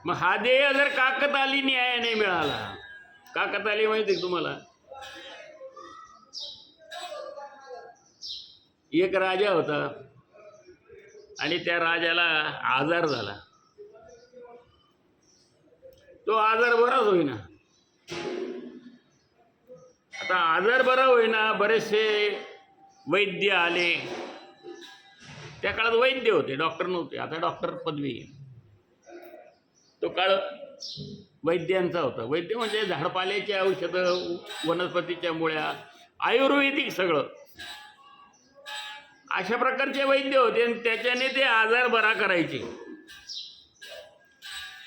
मग हा देह जर काकताली न्यायाने मिळाला, काकताली माहिती तुम्हाला? एक राजा होता आणि त्या राजाला आजार झाला. तो आजार बराच होईना. आता आजार बरा होईना, बरेचसे वैद्य आले. त्या काळात वैद्य होते, डॉक्टर नव्हते. आता डॉक्टर पदवी. तो काळ वैद्यांचा होता. वैद्य म्हणजे झाडपाल्याची औषधं, वनस्पतीच्या मुळ्या, आयुर्वेदिक सगळं, अशा प्रकारचे वैद्य होते आणि त्याच्याने ते आजार बरा करायचे.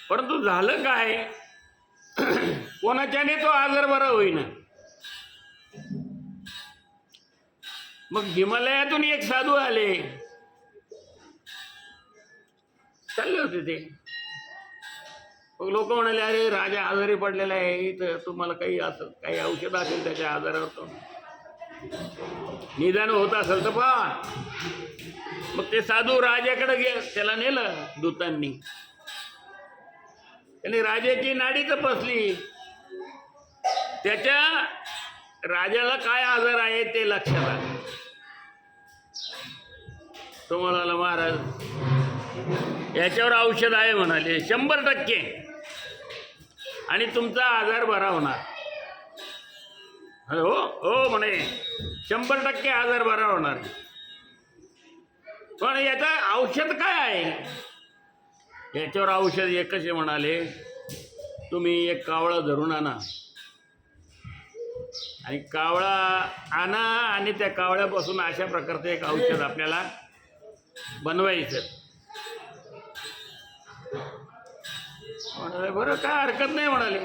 परंतु झालं काय, कोणाच्याने तो आजार बरा होईना. मग हिमालयातून एक साधू आले, चालले होते ते. मग लोक म्हणाले, अरे राजा आजारी पडलेला आहे, तर तुम्हाला काही असं काही औषध असेल त्याच्या आजारावर, तो निदान होत असेल तर पहा. मग ते साधू राजाकडे त्याला नेलं दूतांनी. त्याने राजाची नाडी तपासली. त्याच्या राजाला काय आजार आहे ते लक्षात आलं. तो म्हणाला, महाराज याच्यावर औषध आहे म्हणाले 100%, आणि तुमचा आजार बरा होणार. हो हो म्हणे, 100% आजार बरा होणार. पण याचं औषध काय आहे? याच्यावर औषध एकच आहे म्हणाले, तुम्ही एक कावळा धरून आणा, आणि कावळा आणा, आणि त्या कावळ्यापासून अशा प्रकारचं एक औषध आपल्याला बनवायचं. म्हणाले, बरं काय हरकत नाही म्हणाले.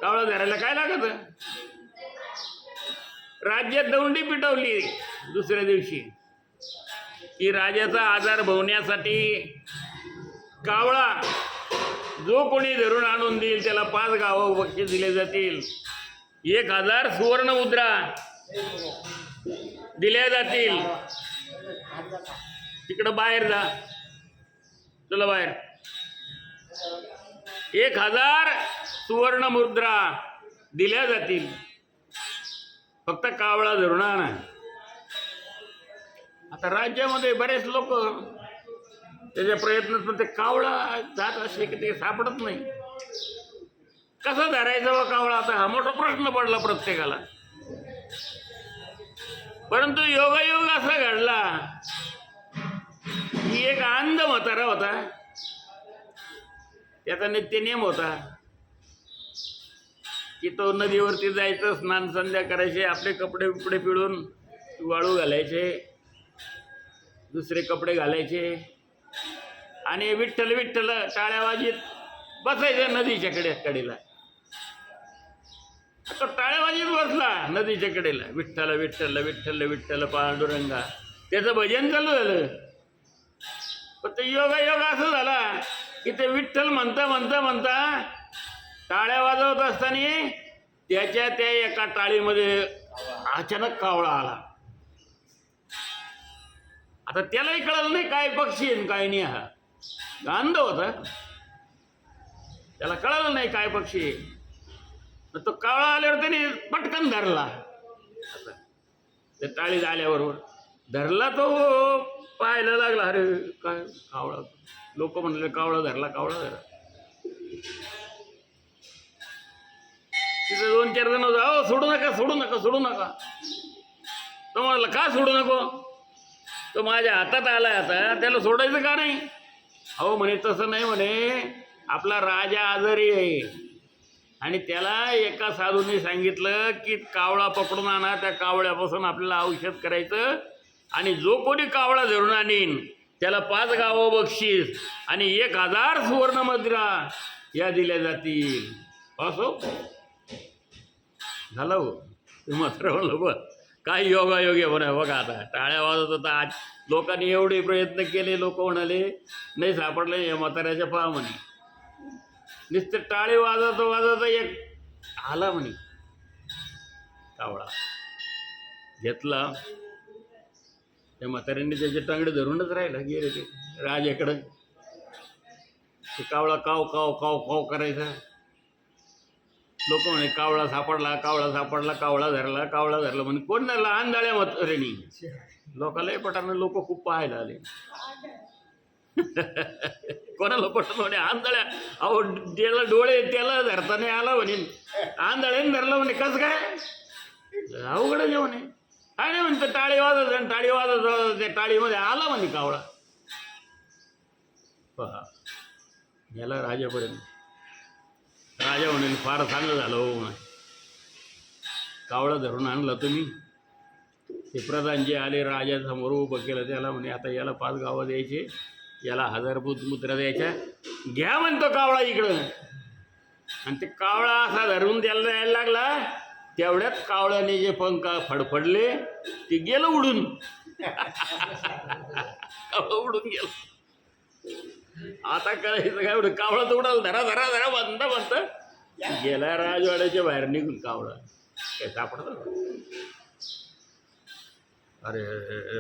कावळा धरायला काय लागत. राज्यात दौंडी पिटवली दुसऱ्या दिवशी की राजाचा आजार भवण्यासाठी कावळा जो कोणी धरून आणून देईल त्याला 5 गावं बक्षीस दिले जातील, 1000 सुवर्ण मुद्रा दिल्या जातील. तिकडं बाहेर जा, चला बाहेर. 1000 सुवर्ण मुद्रा दिल्या जातील, फक्त कावळा धरून आणा. आता राज्यामध्ये बरेच लोक त्याच्या प्रयत्नात, पण ते कावळा जात असे की ते सापडत नाही. कसं धरायचं व कावळा, आता हा मोठा प्रश्न पडला प्रत्येकाला. परंतु योगायोग असा घडला की एक अंध म्हातारा होता. त्याचा नित्यनेम होता की तो नदीवरती जायचं, स्नान संध्या करायचे, आपले कपडे बिपडे पिळून वाळू घालायचे, दुसरे कपडे घालायचे, आणि विठ्ठल विठ्ठल टाळ्या वाजीत बसायचं नदीच्या कडेला. तो टाळ्या वाजीत बसला नदीच्या कडेला, विठ्ठल विठ्ठल विठ्ठल विठ्ठल पांडुरंगा, त्याचं भजन चालू झालं. पण ते योगायोग असं झाला की ते विठ्ठल म्हणता म्हणता म्हणता टाळ्या वाजवत असताना त्याच्या त्या एका टाळीमध्ये अचानक कावळा आला. आता त्यालाही कळलं नाही काय पक्षी आहे काय नाही. हा अंध होता, त्याला कळलं नाही काय पक्षी आहे. तो कावळा आल्यावर त्याने पटकन धरला. त्या टाळीत आल्याबरोबर धरला, तो पाहायला लागला, अरे काय कावळा. लोक म्हणले कावळा धरला, कावळा धरला. तिथे 2-4 जण होते, अहो सोडू नका सोडू नका सोडू नका. तो म्हणाला, का सोडू नको, तो माझ्या हातात आलाय, आता त्याला सोडायचं का नाही. अहो म्हणे, तसं नाही म्हणे, आपला राजा आजारी आहे आणि त्याला एका साधूने सांगितलं की कावळा पकडून आणा, त्या कावळ्यापासून आपल्याला औषध करायचं, आणि जो कोणी कावळा धरून आणीन त्याला 5 गावं बक्षीस आणि 1000 सुवर्ण मुद्रा या दिल्या जातील. असो झालं हो. मात्र म्हणलं, बघ काय योगायोग्य म्हणा. बघा आता टाळ्या वाजत होता. आज लोकांनी एवढे प्रयत्न केले, लोक म्हणाले नाही सापडले या म्हाताऱ्याच्या पहा म्हणे. नुसतं टाळे वाजत वाजत एक आला म्हणे कावळा, घेतला. त्या म्हाताऱ्यांनी त्याचे टांगडे धरूनच राहिला. गेले ते राजाकडं. ते कावळा काव काव काव काव करायचा. लोक म्हणे कावळा सापडला, कावळा सापडला, कावळा धरला म्हणे. कोण धरला? आंधळ्या म्हाताऱ्यानी. लोकांनाही पटानं, लोक खूप पाहायला आले. कोणाला पटत म्हणे आंधळ्या, अहो त्याला डोळे, त्याला धरता नाही आला म्हणे, आंधळ्याने धरलं म्हणे. कसं काय? अवघड जेवण आहे. काय नाही म्हणतं, टाळी वाजत आणि टाळी वाजत त्या टाळीमध्ये आला म्हणे कावळा. पहा याला राजापर्यंत. राजा म्हणे फार चांगलं झालं हो म्हणे, कावळा धरून आणला तुम्ही. ते प्रधान जे आले राजासमोर उभं केलं त्याला म्हणे, आता याला 5 गावं द्यायचे, याला 1000 मुद्रा द्यायच्या, घ्या म्हणतो कावळा इकडं. आणि ते कावळा असा धरून त्याला यायला लागला. तेवढ्यात कावळ्याने जे पंख फडफडले ते गेलं उडून. कावळा उडून गेलं. आता करायचं काय? एवढं कावळा तर उडाला, धरा धरा धरा बंद बंद गेला राजवाड्याच्या बाहेर निघून कावळा. काय सापडतं? अरे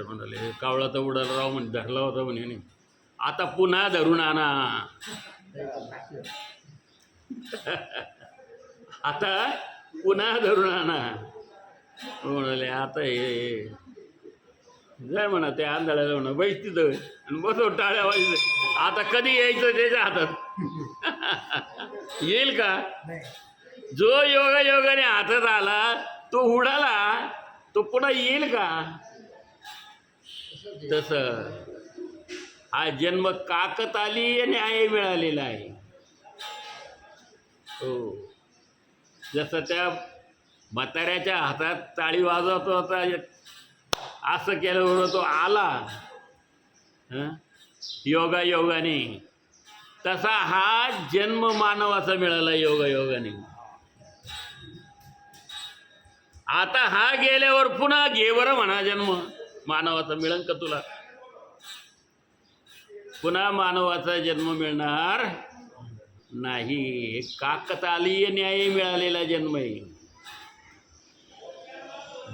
म्हणाले कावळा तर उडाला राव म्हणे, धरला होता म्हणे, आता पुन्हा धरून आणा. आता पुन्हा धरून आणा म्हणाले. आता हे जाय म्हणा त्या आंधळ्याला म्हणा, बैस तिथं आणि बसव टाळ्या वाजले. आता कधी यायचं त्याच्या हातात? येईल का? जो योगायोगाने हातात आला तो उडाला, तो पुन्हा येईल का? तसं हा जन्म काकतालीय न्याय मिळालेला आहे. हो, जसं त्या म्हाताऱ्याच्या हातात टाळी वाजवत होता, असं केल्यावर तो आला योगायोगाने, तसा हा जन्म मानवाचा मिळाला योगायोगाने. आता हा गेल्यावर पुन्हा घे बरं म्हणा जन्म मानवाचा. मिळेल का तुला? पुन्हा मानवाचा जन्म मिळणार नाही. काकतालीय न्याय मिळालेला जन्म आहे.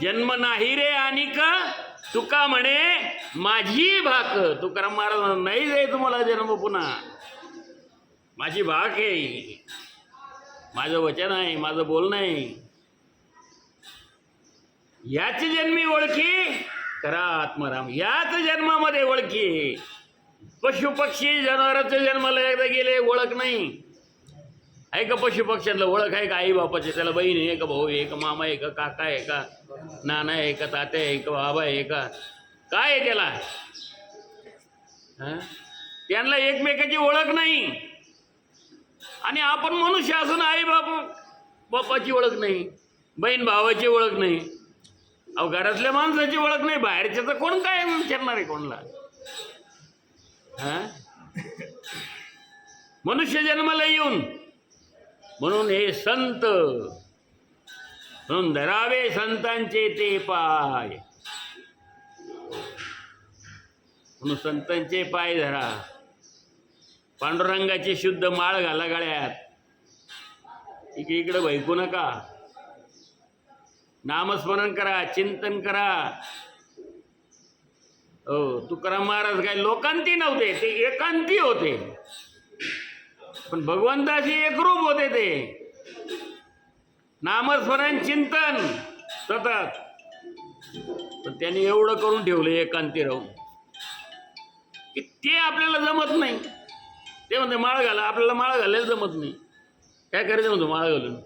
जन्म नाही रे आणि का तुका म्हणे माझी भाक. तुकाराम महाराज नाही दे तुम्हाला जन्म पुन्हा, माझी भाक आहे, माझं वचन आहे, माझं बोलणं आहे. याच जन्मी ओळखी करा आत्माराम, याच जन्मामध्ये ओळखी. पशु पक्षी जनावरांच्या जन्माला एकदा गेले, ओळख नाही आहे का? पशु पक्ष्यांना ओळख आहे का? आई बापाची. त्याला बहीण आहे का, भाऊ आहे का, मामा आहे का, काका आहे का, नाना आहे का, तात्या आहे का, बाबा आहे का, काय आहे त्याला? त्यांना एकमेकाची ओळख नाही. आणि आपण मनुष्य असून आई बापाची ओळख नाही, बहीण भावाची ओळख नाही, अहो घरातल्या माणसाची ओळख नाही, बाहेरच्या तर कोण काय विचारणार आहे कोणला? मनुष्य जन्माला येऊन म्हणून हे संत, म्हणून धरावे संतांचे ते पाय. म्हणून संतांचे पाय धरा. पांडुरंगाची शुद्ध माळ घाला गळ्यात. इकडे भैकू नका. नामस्मरण करा, चिंतन करा. हो, तुकाराम महाराज काय लोकांती नव्हते, ते एकांती होते, पण भगवंताशी एकरूप होते. ते नामस्मरण चिंतन सतत. पण त्यांनी एवढं करून ठेवलं एकांती राहून की ते आपल्याला जमत नाही. ते म्हणते माळ घाला, आपल्याला माळ घालायला जमत नाही. काय करायचं म्हणतो माळ घालून?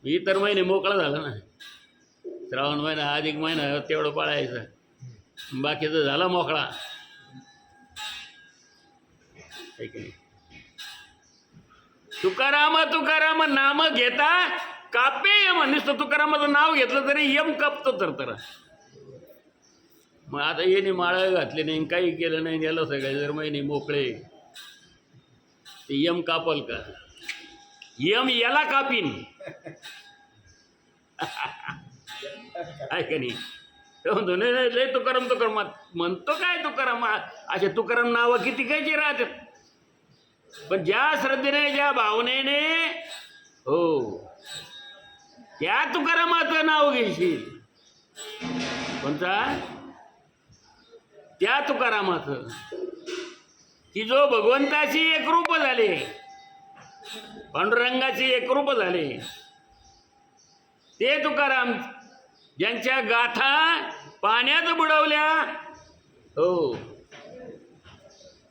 इतर महिने मोकळा झाला ना, श्रावण महिना, अधिक महिना तेवढं पाळायचं, बाकीचं झाला मोकळा. तुकाराम तुकाराम नाम घेता कापे यम. नुसतं तुकारामाचं नाव घेतलं तरी यम कापतो तर. मग आता येणे माळा घातले नाही, काही केलं नाही, याला सगळे जर महिने मोकळे, ते यम कापल का? यम याला कापीन आहे का नाही? म्हणतो नाही लय तुकाराम म्हणतो काय तुकाराम? असे तुकाराम नावं किती कायचे राहतात. पण ज्या श्रद्धेने, ज्या भावनेने, हो, त्या तुकारामाचं नाव घेशील. कोणता? त्या तुकारामाचं. की जो भगवंताशी एकरूप झाले, पांडुरंगाची एकरूप झाले, ते तुकाराम ज्यांच्या गाथा पाण्यात बुडवल्या, हो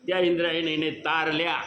त्या इंद्रायणीने तारल्या.